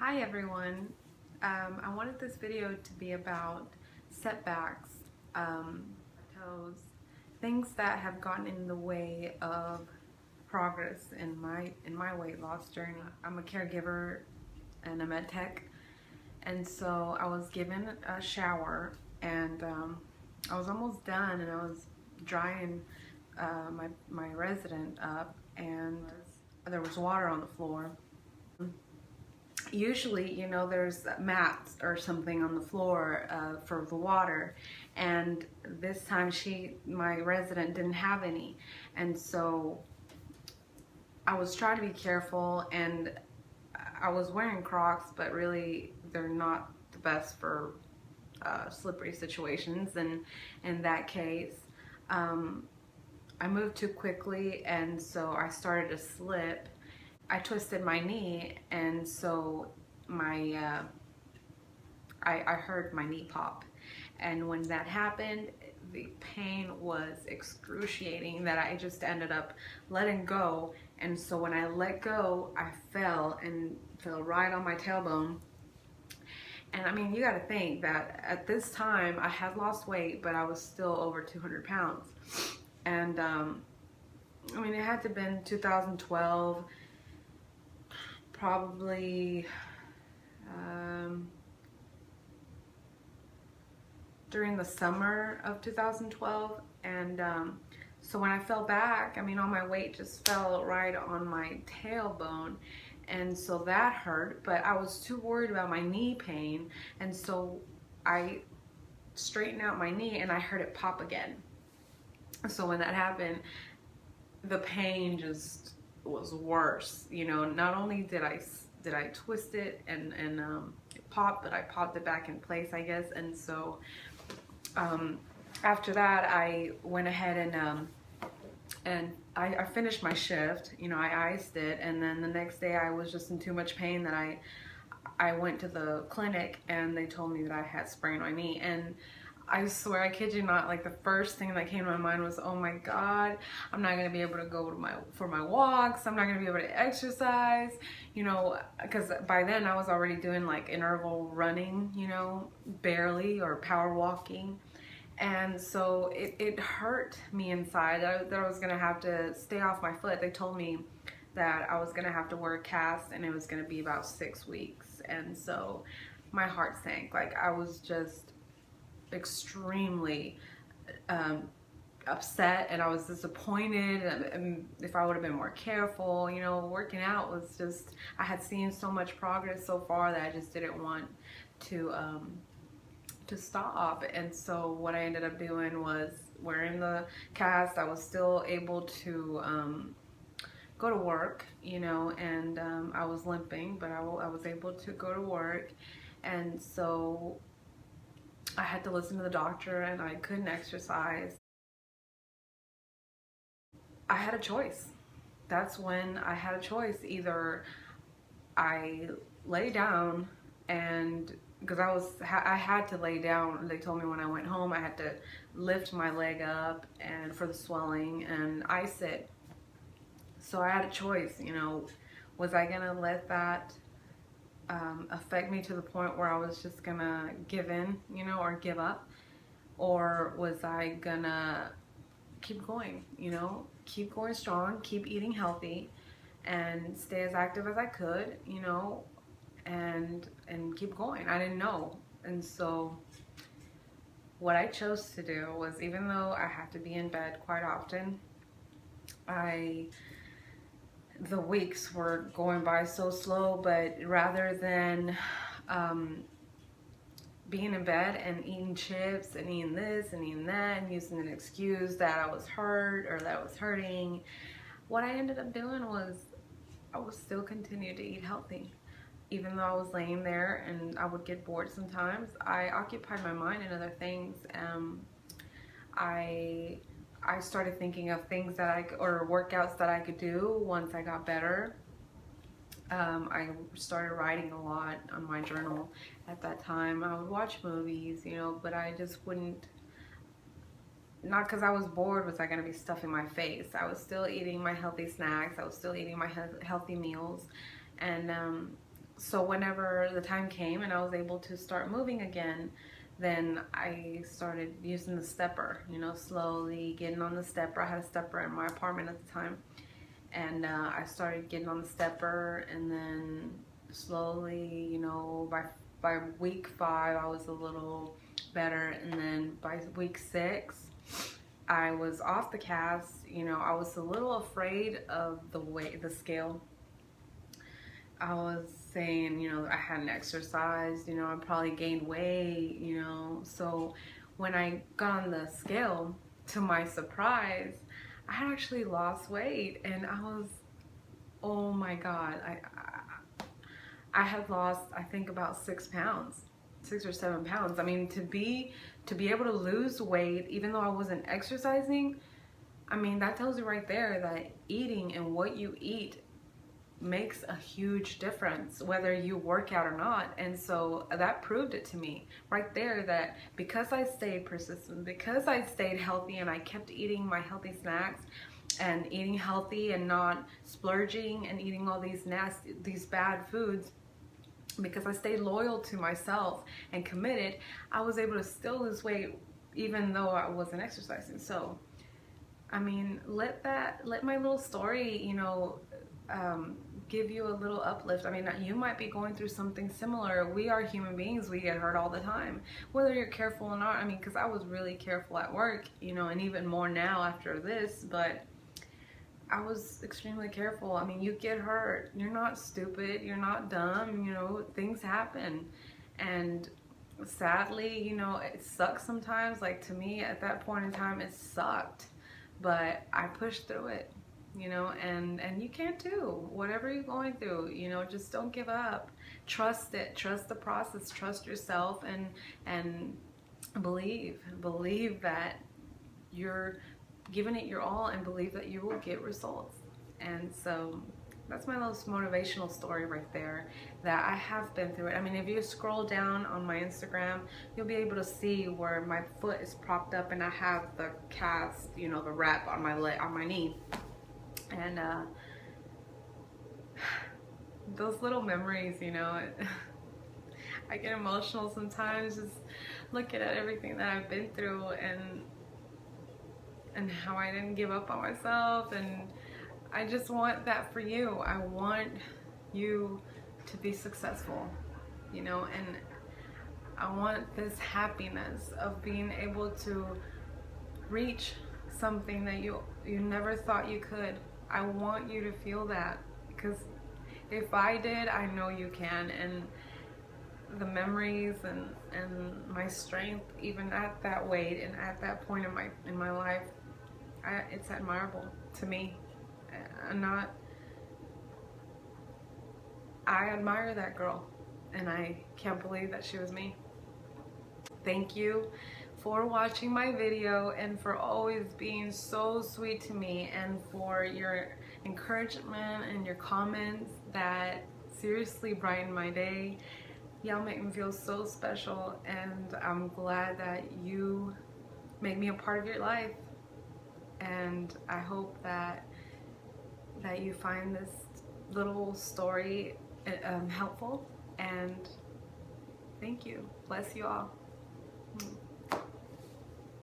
Hi everyone. I wanted this video to be about setbacks, plateaus, things that have gotten in the way of progress in my weight loss journey. I'm a caregiver and a med tech, and so I was given a shower, and I was almost done, and I was drying my resident up, and there was water on the floor. Usually, there's mats or something on the floor for the water, and this time my resident didn't have any, and so I was trying to be careful, and I was wearing Crocs, but really they're not the best for slippery situations, and in that case I moved too quickly, and so I started to slip. I twisted my knee, and so I heard my knee pop, and when that happened, the pain was excruciating that I just ended up letting go. And so when I let go, I fell right on my tailbone. And I mean, you got to think that at this time I had lost weight, but I was still over 200 pounds. And I mean, it had to have been 2012, probably during the summer of 2012. And so when I fell back, I mean, all my weight just fell right on my tailbone, and so that hurt, but I was too worried about my knee pain, and so I straightened out my knee and I heard it pop again. So when that happened, the pain just was worse. Not only did I twist it and it popped, but I popped it back in place, I guess. And so after that, I went ahead and I finished my shift. I iced it, and then the next day I was just in too much pain that I went to the clinic, and they told me that I had sprained my knee. And I swear, I kid you not, like, the first thing that came to my mind was, oh my God, I'm not gonna be able to go for my walks. I'm not gonna be able to exercise, because by then I was already doing like interval running, barely, or power walking. And so it hurt me inside that I was gonna have to stay off my foot. They told me that I was gonna have to wear a cast, and it was gonna be about 6 weeks. And so my heart sank. Like, I was just extremely upset, and I was disappointed. And if I would have been more careful, working out was just, I had seen so much progress so far that I just didn't want to stop. And so what I ended up doing was wearing the cast. I was still able to go to work, and I was limping, but I was able to go to work. And so I had to listen to the doctor, and I couldn't exercise. I had a choice. That's when I had a choice. Either I lay down, and because I had to lay down. They told me when I went home I had to lift my leg up and for the swelling and ice it. So I had a choice. Was I gonna let that affect me to the point where I was just gonna give in, or give up? Or was I gonna keep going, keep going strong, keep eating healthy, and stay as active as I could, and keep going? I didn't know. And so what I chose to do was, even though I had to be in bed quite often, the weeks were going by so slow, but rather than being in bed and eating chips and eating this and eating that and using an excuse that I was hurt or that I was hurting, what I ended up doing was I would still continue to eat healthy. Even though I was laying there and I would get bored sometimes, I occupied my mind in other things. I started thinking of things or workouts that I could do once I got better. I started writing a lot on my journal at that time. I would watch movies, but I just wouldn't, not because I was bored was I going to be stuffing my face. I was still eating my healthy snacks. I was still eating my healthy meals. And So whenever the time came and I was able to start moving again, then I started using the stepper, you know, slowly getting on the stepper. I had a stepper in my apartment at the time, and I started getting on the stepper, and then slowly, you know, by week 5 I was a little better, and then by week 6 I was off the cast. You know, I was a little afraid of the weight, the scale. I was saying, you know, I hadn't exercised, you know, I probably gained weight, you know. So when I got on the scale, to my surprise, I had actually lost weight, and I was, oh my God, I had lost, I think, about 6 pounds, 6 or 7 pounds. I mean, to be able to lose weight, even though I wasn't exercising, I mean, that tells you right there that eating and what you eat makes a huge difference whether you work out or not. And so that proved it to me right there, that because I stayed persistent, because I stayed healthy, and I kept eating my healthy snacks and eating healthy and not splurging and eating all these bad foods, because I stayed loyal to myself and committed, I was able to still lose weight even though I wasn't exercising. So I mean, let my little story, you know, give you a little uplift. I mean, you might be going through something similar. We are human beings. We get hurt all the time, whether you're careful or not. I mean, because I was really careful at work, you know, and even more now after this, but I was extremely careful. I mean, you get hurt. You're not stupid. You're not dumb. You know, things happen. And sadly, you know, it sucks sometimes. Like, to me, at that point in time, it sucked. But I pushed through it, you know, and you can too. Whatever you're going through, you know, just don't give up. Trust it. Trust the process. Trust yourself, and believe that you're giving it your all, and believe that you will get results. And so that's my little motivational story right there, that I have been through it. I mean, if you scroll down on my Instagram, you'll be able to see where my foot is propped up and I have the cast, you know, the wrap on my leg, on my knee. And those little memories, you know, I get emotional sometimes just looking at everything that I've been through, and how I didn't give up on myself. And I just want that for you. I want you to be successful, you know, and I want this happiness of being able to reach something that you never thought you could. I want you to feel that, because if I did, I know you can. And the memories and my strength, even at that weight and at that point in my life, it's admirable to me. I admire that girl, and I can't believe that she was me. Thank you for watching my video, and for always being so sweet to me, and for your encouragement and your comments that seriously brighten my day. Y'all make me feel so special, and I'm glad that you make me a part of your life. And I hope that you find this little story helpful, and thank you. Bless you all.